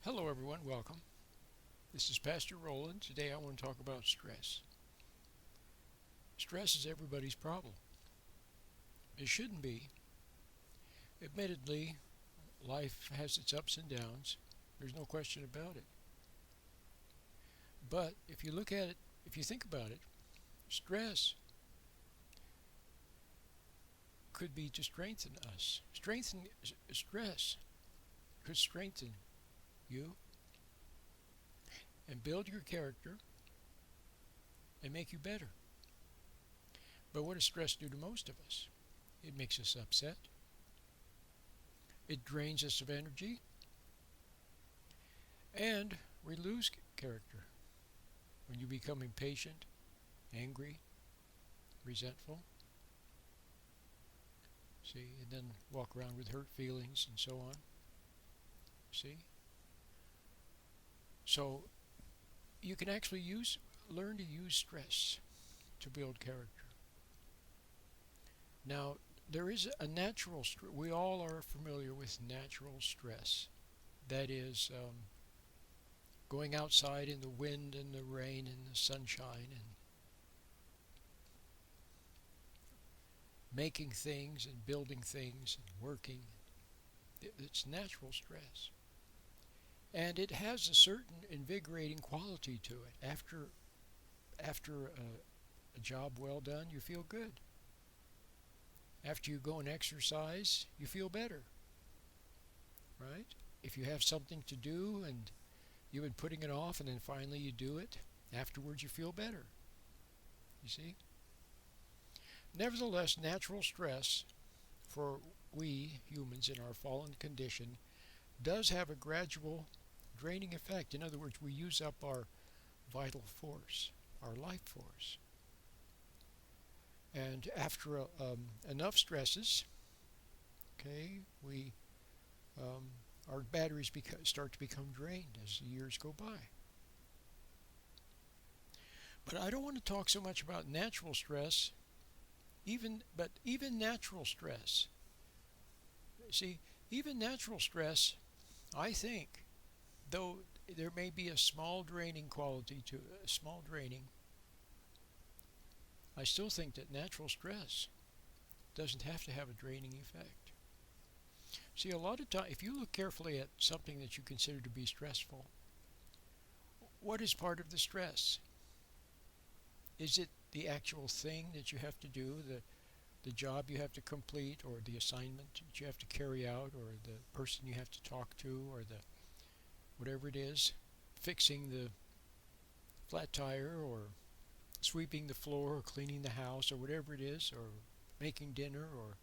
Hello, everyone. Welcome. This is Pastor Roland. Today I want to talk about stress. Stress is everybody's problem. It shouldn't be. Admittedly, life has its ups and downs. There's no question about it. But if you look at it, if you think about it, stress could be to strengthen us. Stress could strengthen you and build your character and make you better. But what does stress do to most of us? It makes us upset. It drains us of energy, and we lose character when you become impatient, angry, resentful. See, and then walk around with hurt feelings and so on. See? So you can actually learn to use stress to build character. Now, there is a natural stress. We all are familiar with natural stress. That is going outside in the wind and the rain and the sunshine and making things and building things and working. It's natural stress. And it has a certain invigorating quality to it. After a job well done, you feel good. After you go and exercise, you feel better, right? If you have something to do and you've been putting it off and then finally you do it, afterwards you feel better. You see? Nevertheless, natural stress for we humans in our fallen condition does have a gradual draining effect. In other words, we use up our vital force, our life force. And after enough stresses, okay, we our batteries start to become drained as the years go by. But I don't want to talk so much about natural stress, even natural stress. See, even natural stress, I think, though there may be a small draining quality to a small draining, I still think that natural stress doesn't have to have a draining effect. See, a lot of time, if you look carefully at something that you consider to be stressful, what is part of the stress? Is it the actual thing that you have to do, the job you have to complete, or the assignment that you have to carry out, or the person you have to talk to, or the whatever it is, fixing the flat tire, or sweeping the floor, or cleaning the house, or whatever it is, or making dinner, or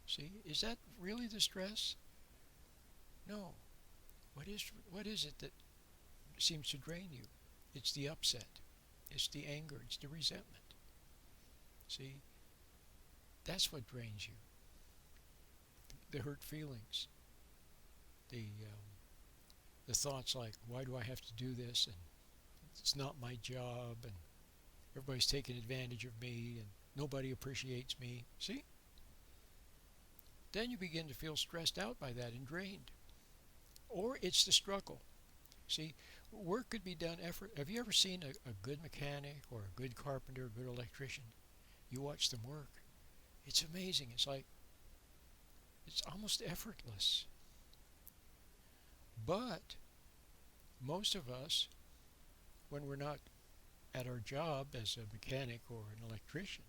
see, is that really the stress? No. What is it that seems to drain you? It's the upset. It's the anger. It's the resentment. See, that's what drains you. The hurt feelings. The thoughts like, why do I have to do this? And it's not my job. And everybody's taking advantage of me. And nobody appreciates me. See? Then you begin to feel stressed out by that and drained. Or it's the struggle. See, work could be done effort. Have you ever seen a good mechanic or a good carpenter, a good electrician? You watch them work. It's amazing. It's almost effortless. But most of us, when we're not at our job as a mechanic or an electrician,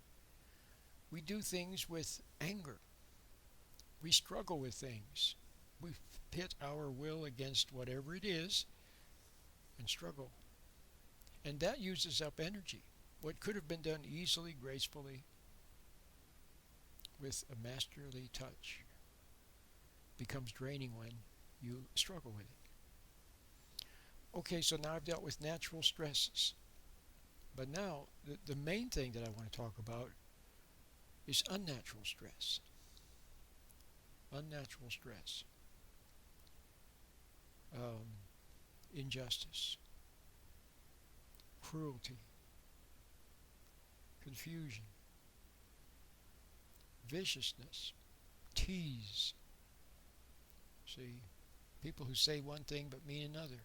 we do things with anger. We struggle with things. We pit our will against whatever it is and struggle. And that uses up energy. What could have been done easily, gracefully, with a masterly touch becomes draining when you struggle with it. Okay, so now I've dealt with natural stresses. But now, the main thing that I want to talk about is unnatural stress. Unnatural stress. Injustice. Cruelty. Confusion. Viciousness. Tease. See? People who say one thing but mean another.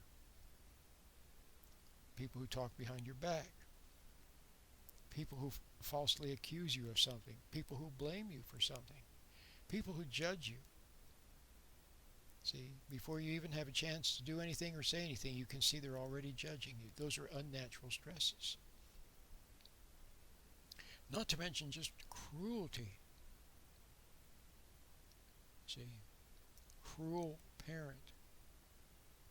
People who talk behind your back. People who falsely accuse you of something. People who blame you for something. People who judge you. See, before you even have a chance to do anything or say anything, you can see they're already judging you. Those are unnatural stresses. Not to mention just cruelty. See, cruel parent,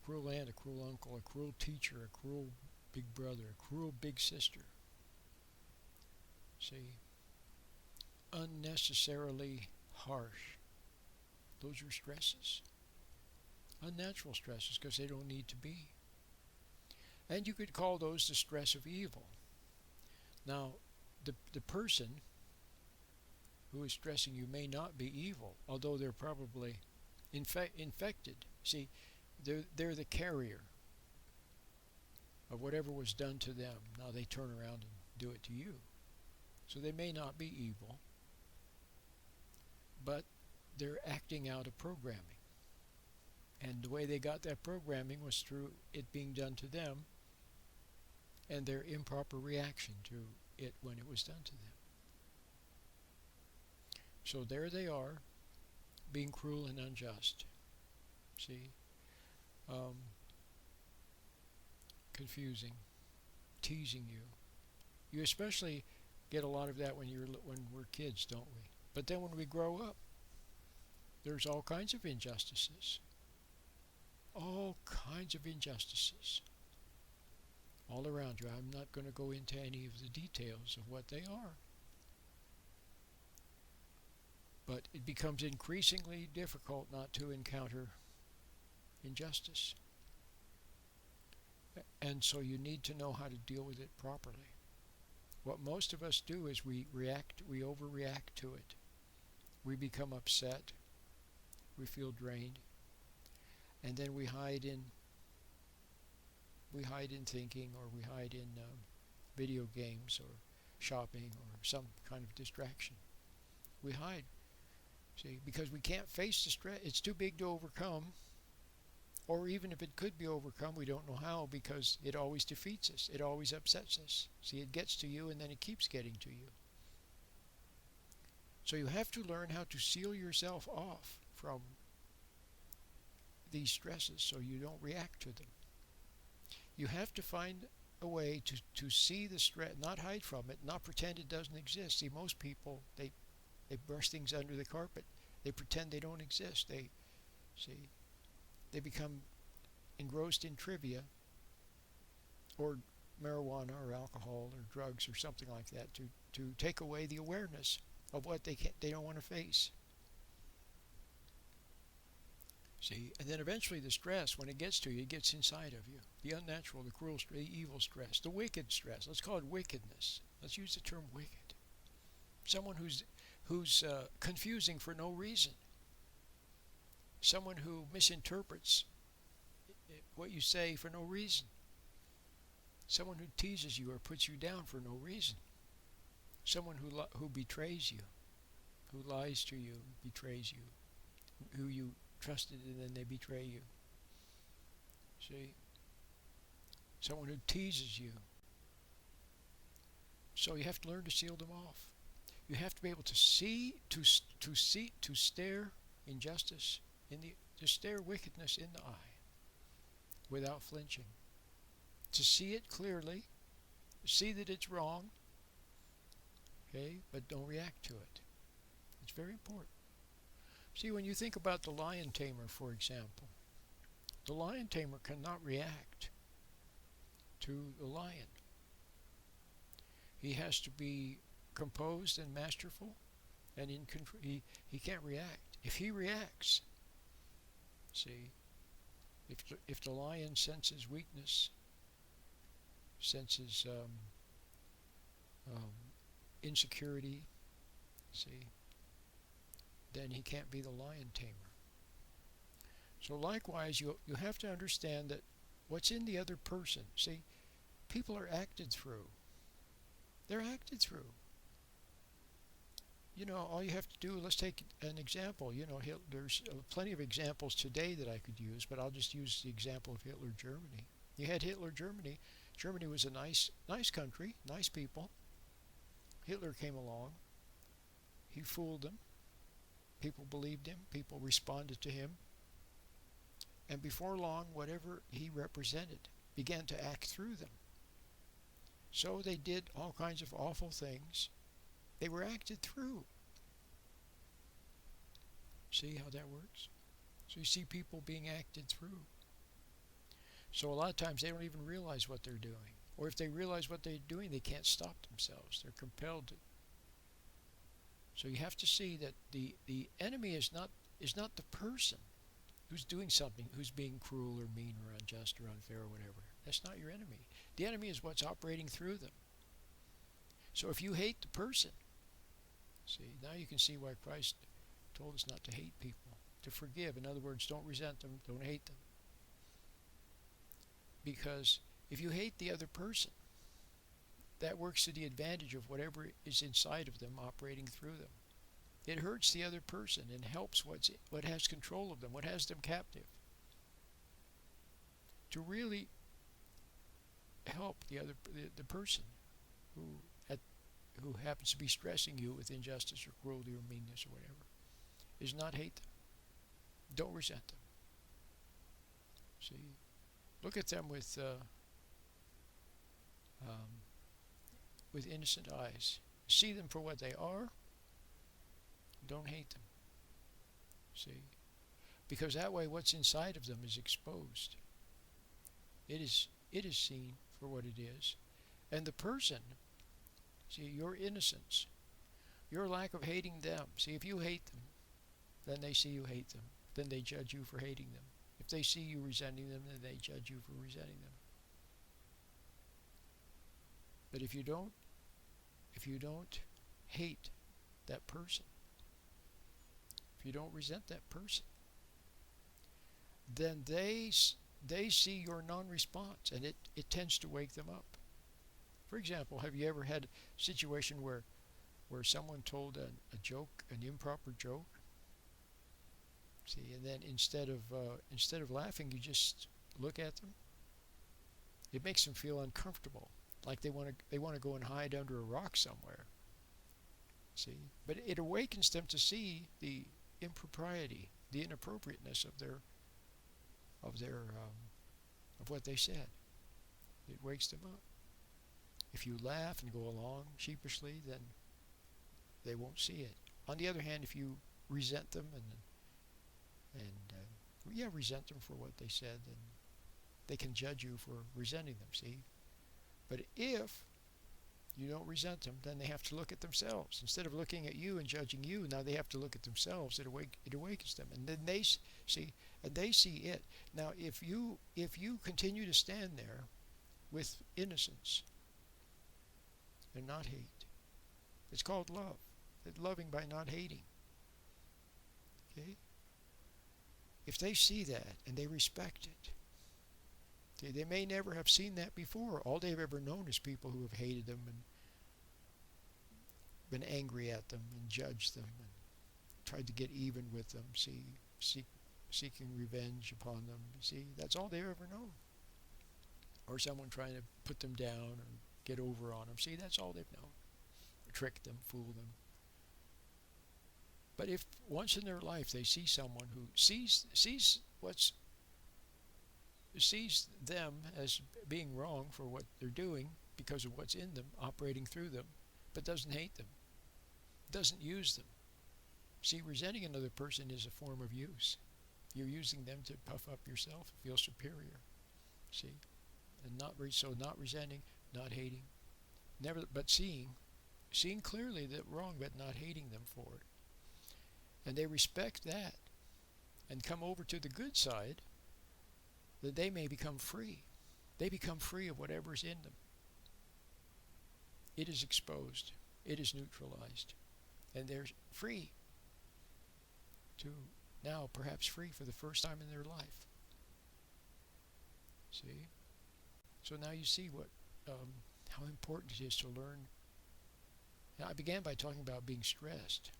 cruel aunt, a cruel uncle, a cruel teacher, a cruel big brother, a cruel big sister. See, unnecessarily harsh. Those are stresses. Unnatural stresses because they don't need to be. And you could call those the stress of evil. Now, the person who is stressing you may not be evil, although they're probably infected. See, they're the carrier of whatever was done to them. Now they turn around and do it to you. So they may not be evil, but they're acting out a programming. And the way they got that programming was through it being done to them and their improper reaction to it when it was done to them. So there they are, being cruel and unjust. See? Confusing, teasing you. You especially get a lot of that when we're kids, don't we? But then when we grow up, there's all kinds of injustices. All kinds of injustices all around you. I'm not going to go into any of the details of what they are. But it becomes increasingly difficult not to encounter injustice. And so you need to know how to deal with it properly. What most of us do is we overreact to it. We become upset. We feel drained. And then we hide in thinking, or we hide in video games or shopping or some kind of distraction. We hide, see, because we can't face the stress. It's too big to overcome, or even if it could be overcome, we don't know how, because it always defeats us. It always upsets us. See, it gets to you and then it keeps getting to you. So you have to learn how to seal yourself off from these stresses so you don't react to them. You have to find a way to see the stress, not hide from it, not pretend it doesn't exist. See, most people, they brush things under the carpet. They pretend they don't exist. They become engrossed in trivia or marijuana or alcohol or drugs or something like that to take away the awareness of what they don't want to face. See, and then eventually the stress, when it gets to you, it gets inside of you. The unnatural, the cruel, the evil stress, the wicked stress. Let's call it wickedness. Let's use the term wicked. Someone who's confusing for no reason. Someone who misinterprets what you say for no reason. Someone who teases you or puts you down for no reason. Someone who betrays you, who lies to you, betrays you, who you trusted and then they betray you. See? Someone who teases you. So you have to learn to seal them off. You have to be able to stare injustice to stare wickedness in the eye without flinching. To see it clearly, see that it's wrong, okay, but don't react to it. It's very important. See, when you think about the lion tamer, for example, the lion tamer cannot react to the lion. He has to be composed and masterful and in control. He can't react. If he reacts, see, if the lion senses weakness, senses insecurity, see, then he can't be the lion tamer. So likewise, you have to understand that what's in the other person, see, people are acted through. They're acted through. all you have to do, let's take an example. There's plenty of examples today that I could use, but I'll just use the example of Hitler Germany. You had Hitler Germany. Germany was a nice country, nice people. Hitler came along. He fooled them. People believed him. People responded to him. And before long, whatever he represented began to act through them. So they did all kinds of awful things. They were acted through. See how that works? So you see people being acted through. So a lot of times they don't even realize what they're doing. Or if they realize what they're doing, they can't stop themselves. They're compelled to. So you have to see that the enemy is not the person who's doing something, who's being cruel or mean or unjust or unfair or whatever. That's not your enemy. The enemy is what's operating through them. So if you hate the person, see, now you can see why Christ told us not to hate people, to forgive. In other words, don't resent them, don't hate them. Because if you hate the other person, that works to the advantage of whatever is inside of them operating through them. It hurts the other person and helps what has control of them, what has them captive. To really help the person who happens to be stressing you with injustice or cruelty or meanness or whatever, is not hate them. Don't resent them. See, look at them with innocent eyes. See them for what they are. Don't hate them. See, because that way, what's inside of them is exposed. It is seen for what it is, and the person. See, your innocence, your lack of hating them. See, if you hate them, then they see you hate them. Then they judge you for hating them. If they see you resenting them, then they judge you for resenting them. But if you don't hate that person, if you don't resent that person, then they see your non-response, and it tends to wake them up. For example, have you ever had a situation where someone told a joke, an improper joke? See, and then instead of laughing, you just look at them. It makes them feel uncomfortable, like they want to go and hide under a rock somewhere. See, but it awakens them to see the impropriety, the inappropriateness of what they said. It wakes them up. If you laugh and go along sheepishly, then they won't see it. On the other hand, if you resent them and resent them for what they said, then they can judge you for resenting them. See, but if you don't resent them, then they have to look at themselves. Instead of looking at you and judging you, now they have to look at themselves. It awakens them, and then they see it. Now, if you continue to stand there with innocence and not hate, it's called love. It's loving by not hating. Okay? If they see that and they respect it, they may never have seen that before. All they've ever known is people who have hated them and been angry at them and judged them and tried to get even with them, seeking revenge upon them. See, that's all they've ever known. Or someone trying to put them down or get over on them. See, that's all they've known. Trick them, fool them. But if once in their life they see someone who sees them as being wrong for what they're doing because of what's in them, operating through them, but doesn't hate them, doesn't use them. See, resenting another person is a form of use. You're using them to puff up yourself, feel superior. See, and not resenting, not hating, but seeing clearly that wrong, but not hating them for it. And they respect that and come over to the good side, that they may become free. They become free of whatever's in them. It is exposed. It is neutralized. And they're free to now, perhaps free for the first time in their life. See? So now you see how important it is to learn Now, I began by talking about being stressed.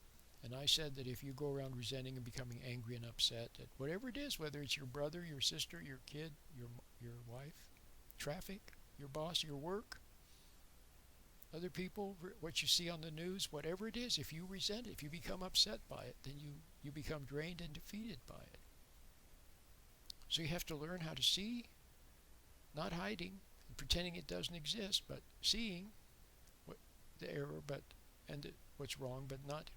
And I said that if you go around resenting and becoming angry and upset at whatever it is, whether it's your brother, your sister, your kid, your wife, traffic, your boss, your work, other people, what you see on the news, whatever it is, if you resent it, if you become upset by it, then you become drained and defeated by it. So you have to learn how to see, not hiding and pretending it doesn't exist, but seeing what the error, what's wrong, but not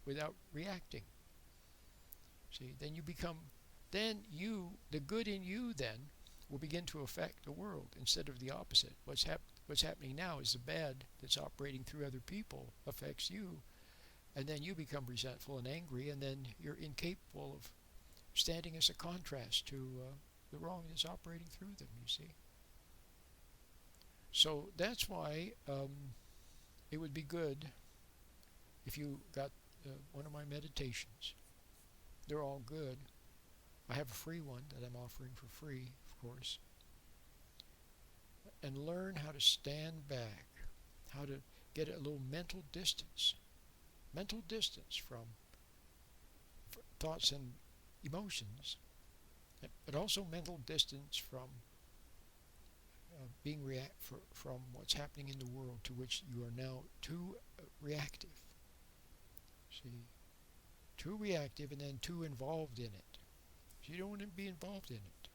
without reacting. See, the good in you then will begin to affect the world instead of the opposite. What's happening now is the bad that's operating through other people affects you, and then you become resentful and angry, and then you're incapable of standing as a contrast to the wrong that's operating through them, you see. So that's why it would be good if you got one of my meditations. They're all good. I have a free one that I'm offering for free, of course. And learn how to stand back, how to get a little mental distance from thoughts and emotions, but also mental distance from from what's happening in the world to which you are now too reactive. See, too reactive and then too involved in it. So you don't want to be involved in it.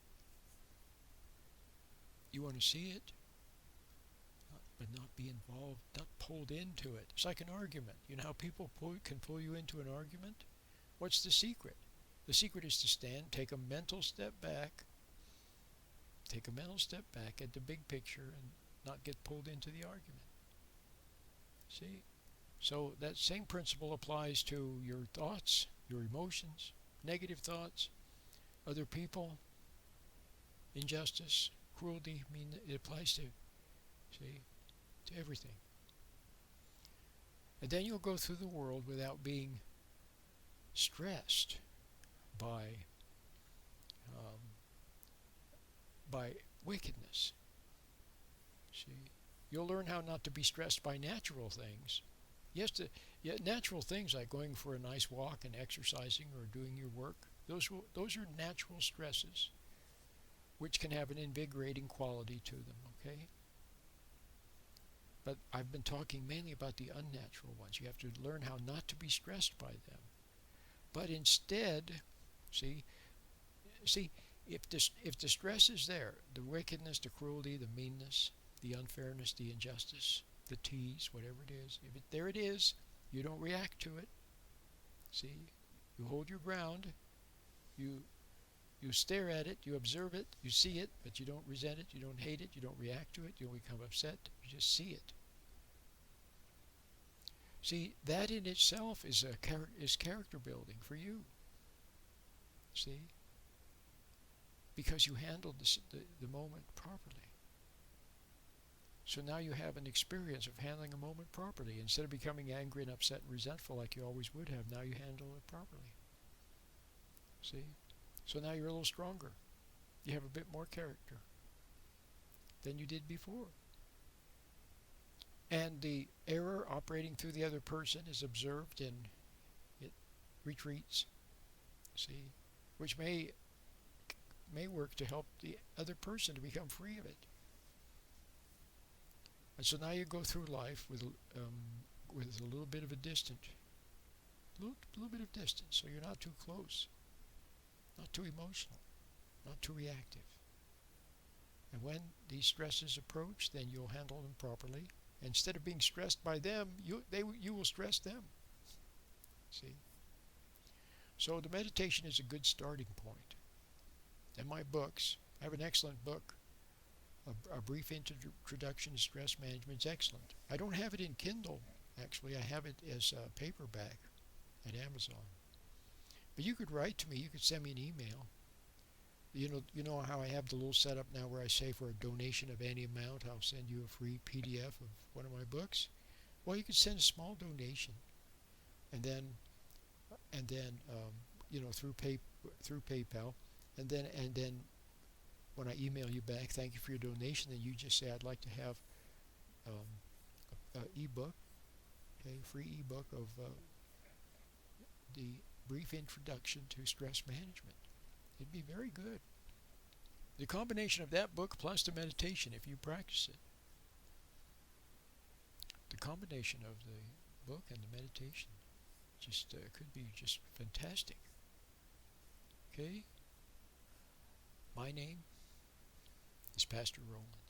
You want to see it, but not be involved, not pulled into it. It's like an argument. You know how people can pull you into an argument? What's the secret? The secret is to stand, take a mental step back at the big picture and not get pulled into the argument. See? So that same principle applies to your thoughts, your emotions, negative thoughts, other people, injustice, cruelty. I mean, it applies to everything. And then you'll go through the world without being stressed by wickedness. See, you'll learn how not to be stressed by natural things. Yes, natural things like going for a nice walk and exercising or doing your work. Those are natural stresses, which can have an invigorating quality to them. Okay. But I've been talking mainly about the unnatural ones. You have to learn how not to be stressed by them. But instead, see, if the stress is there, the wickedness, the cruelty, the meanness, the unfairness, the injustice, the tease, whatever it is, there it is, you don't react to it. See, you hold your ground, you stare at it, you observe it, you see it, but you don't resent it, you don't hate it, you don't react to it, you don't become upset, you just see it. See, that in itself is character building for you. See? Because you handled the moment properly. So now you have an experience of handling a moment properly. Instead of becoming angry and upset and resentful like you always would have, now you handle it properly. See? So now you're a little stronger. You have a bit more character than you did before. And the error operating through the other person is observed and it retreats. See? Which may work to help the other person to become free of it. And so now you go through life with a little bit of a distance, little bit of distance, so you're not too close, not too emotional, not too reactive. And when these stresses approach, then you'll handle them properly. Instead of being stressed by them, you will stress them. See? So the meditation is a good starting point. And my books, I have an excellent book, A Brief Introduction to Stress Management. It's excellent. I don't have it in Kindle, actually. I have it as a paperback at Amazon. But you could write to me. You could send me an email. You know how I have the little setup now where I say for a donation of any amount, I'll send you a free PDF of one of my books. Well, you could send a small donation, and then through PayPal, and then when I email you back, thank you for your donation, then you just say I'd like to have an ebook, a free ebook of the brief introduction to stress management. It'd be very good. The combination of that book plus the meditation, if you practice it, the combination of the book and the meditation just could be just fantastic. Okay? My name is Pastor Roland.